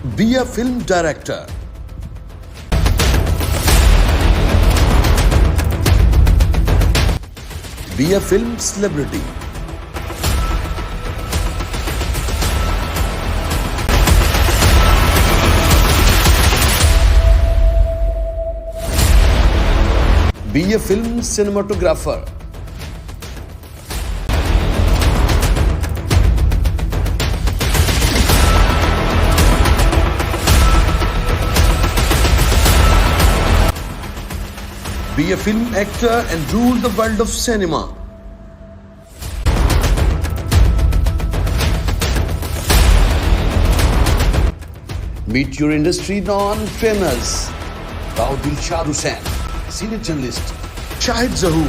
Be a film director. Be a film celebrity. Be a film cinematographer. Be a film actor and rule the world of cinema. Meet your industry non-trainers. Rao Dilshad Hussain, senior journalist. Shahid Zahoor,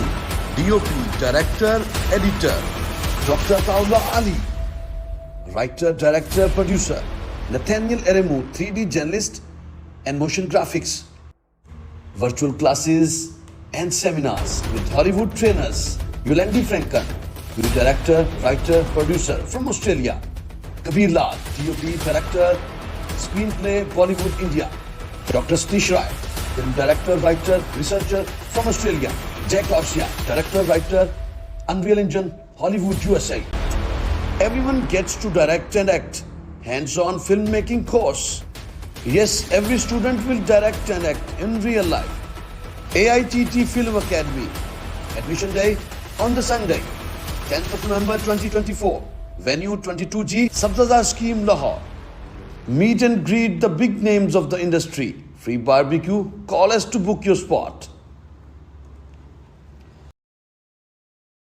DOP, director, editor. Dr. Attaullah Aali, writer, director, producer. Nathaniel Aremu, 3D journalist and motion graphics. Virtual classes and seminars with Hollywood trainers. Yolandi Franken, director, writer, producer from Australia. Kabir Lal, DOP, director, screenplay, Bollywood, India. Dr. Satish Rai, film director, writer, researcher from Australia. Jack Garcia, director, writer, Unreal Engine, Hollywood, USA. Everyone gets to direct and act. Hands-on filmmaking course. Yes, every student will direct and act in real life. AITT Film Academy. Admission day on the Sunday, 10th of November 2024. Venue 22G, Sabzazar Scheme, Lahore. Meet and greet the big names of the industry. Free barbecue. Call us to book your spot.